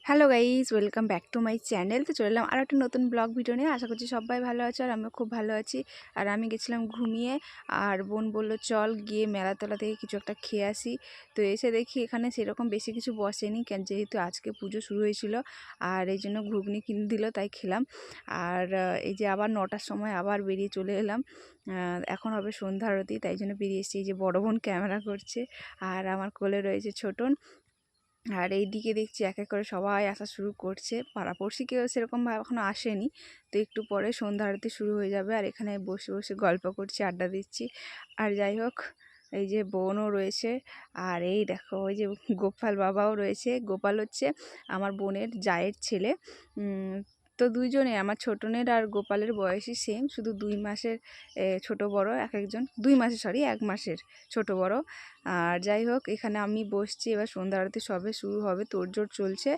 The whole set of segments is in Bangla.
Hello guys, welcome back to my channel. তো চলে এলাম আর একটা নতুন ব্লগ ভিডিও নিয়ে। আশা করছি সবাই ভালো আছে আর আমিও খুব ভালো আছি। আর আমি গেছিলাম ঘুমিয়ে, আর বোন বলল চল গিয়ে মেলাতলা থেকে কিছু একটা খেয়ে আসি। তো এসে দেখি এখানে সেরকম বেশি কিছু বসেনি, কেন যেহেতু আজকে পুজো শুরু হয়েছিল, আর এই জন্য ঘুগনি কিনে দিল, তাই খেলাম। আর এই যে আবার 9টার সময় আবার বেরিয়ে চলে এলাম। এখন হবে সন্ধ্যা আরতি, তাই জন্য বেরিয়ে এসেছি। এই যে বড় বোন ক্যামেরা করছে আর আমার কোলে রয়েছে ছোটন। আর এই দিকে দেখছি এক এক করে সবাই আসা শুরু করছে। পাড়াপড়শি কেউ সেরকমভাবে এখনও আসেনি। তো একটু পরে সন্ধ্যা আরতি শুরু হয়ে যাবে, আর এখানে বসে বসে গল্প করছি, আড্ডা দিচ্ছি। আর যাই হোক, এই যে বোনও রয়েছে, আর এই দেখো ওই যে গোপাল বাবাও রয়েছে। গোপাল হচ্ছে আমার বোনের জায়ের ছেলে। তো দুইজনে, আমার ছোটনের আর গোপালের বয়সই সেম, শুধু 2 মাসের ছোট বড়, এক একজন 2 মাসের, সরি 1 মাসের ছোট বড়। আর যাই হোক, এখানে আমি বসছি, এবার সন্ধ্যা আরতি সবে শুরু হবে, তোড়জোড় চলছে।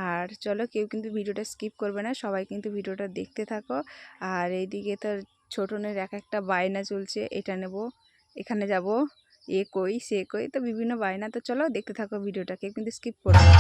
আর চলো, কেউ কিন্তু ভিডিওটা স্কিপ করবে না, সবাই কিন্তু ভিডিওটা দেখতে থাকো। আর এইদিকে তো ছোটনের এক একটা বায়না চলছে, এটা নেব, এখানে যাব, এ কই সে কই, তো বিভিন্ন বায়না। তো চলো দেখতে থাকো ভিডিওটা, কেউ কিন্তু স্কিপ করবে না।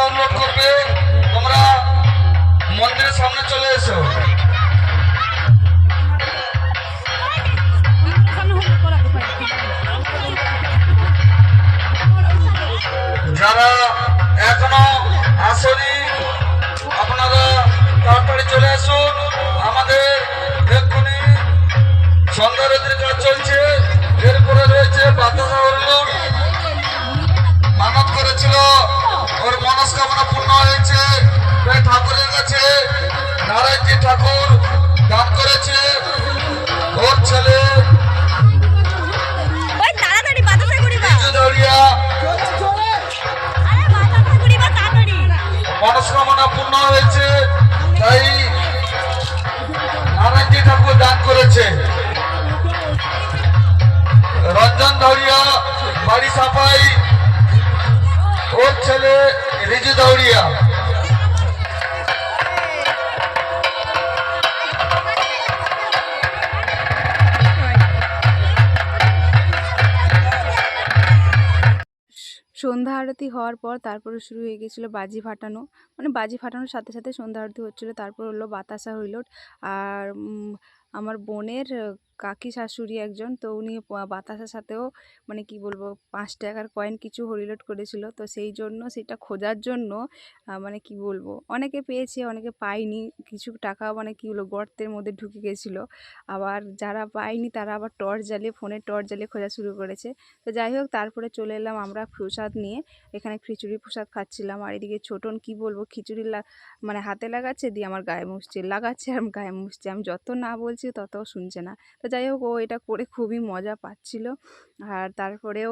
অনুরোধ করবে তোমরা মন্দিরের সামনে চলে এসো। যারা এখনো আসেনি আপনারা তাড়াতাড়ি চলে আসুন। আমাদের এক্ষুনি সন্ধ্যারতির কাজ চলছে। এরপরে রয়েছে বাতাসা হরিলোক। মানত করেছিল, ওর মনস্কামনা পূর্ণ হয়েছে। ঠাকুরের কাছে নারায়ণজি ঠাকুর দান করেছে। ওর ছেলে মনস্কামনা পূর্ণ হয়েছে, তাই নারায়ণজি ঠাকুর দান করেছে। রঞ্জন দৌড়িয়া বাড়ি সাফাই, ওর ছেলে রিজু দৌড়িয়া। সন্ধ্যা আরতি হওয়ার পর তারপরে শুরু হয়ে গেছিলো বাজি ফাটানো, মানে বাজি ফাটানোর সাথে সাথে সন্ধ্যা আরতি হচ্ছিলো। তারপর হলো বাতাসা হইল। আর আমার বোনের কাকি শাশুড়ি একজন, তো উনি বাতাসার সাথেও মানে কি বলবো 5 টাকার কয়েন কিছু হরিলোট করেছিল। তো সেই জন্য সেটা খোঁজার জন্য মানে কি বলবো অনেকে পেয়েছে অনেকে পায়নি। কিছু টাকা মানে কি বলবো গর্তের মধ্যে ঢুকে গেছিলো। আবার যারা পায়নি তারা আবার টর্চ জ্বালিয়ে ফোনের টর্চ জ্বালিয়ে খোঁজা শুরু করেছে। তো যাই হোক তারপরে চলে এলাম আমরা প্রসাদ নিয়ে। এখানে খিচুড়ি প্রসাদ খাচ্ছিলাম। আর এদিকে ছোটন কি বলবো খিচুড়ি মানে হাতে লাগাচ্ছে, দিয়ে আমার গায়ে মুছছে, লাগাচ্ছে আর গায়ে মুছছে। আমি যত না বলছি তত শুনছে না। তো যাই হোক ও এটা করে খুবই মজা পাচ্ছিল। আর তারপরেও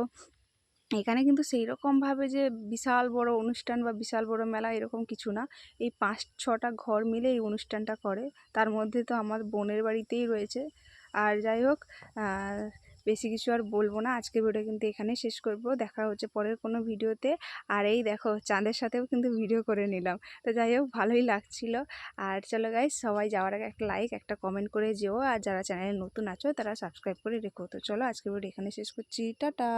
এখানে কিন্তু সেই রকমভাবে যে বিশাল বড় অনুষ্ঠান বা বিশাল বড় মেলা এরকম কিছু না। এই 5-6টা ঘর মিলে এই অনুষ্ঠানটা করে। তার মধ্যে তো আমার বোনের বাড়িতেই রয়েছে। আর যাই হোক বেশি কিছু আর বলবো না। আজকের ভিডিও কিন্তু এখানে শেষ করব। দেখা হচ্ছে পরের কোনো ভিডিওতে। আর এই দেখো চাঁদের সাথেও কিন্তু ভিডিও করে নিলাম। তো যাই হোক ভালোই লাগছিল। আর চলো গাইস, সবাই যাওয়ার আগে একটা লাইক একটা কমেন্ট করে যেও। আর যারা চ্যানেলে নতুন আছো তারা সাবস্ক্রাইব করে রেখো। তো চলো আজকের ভিডিও এখানে শেষ করছি। টাটা।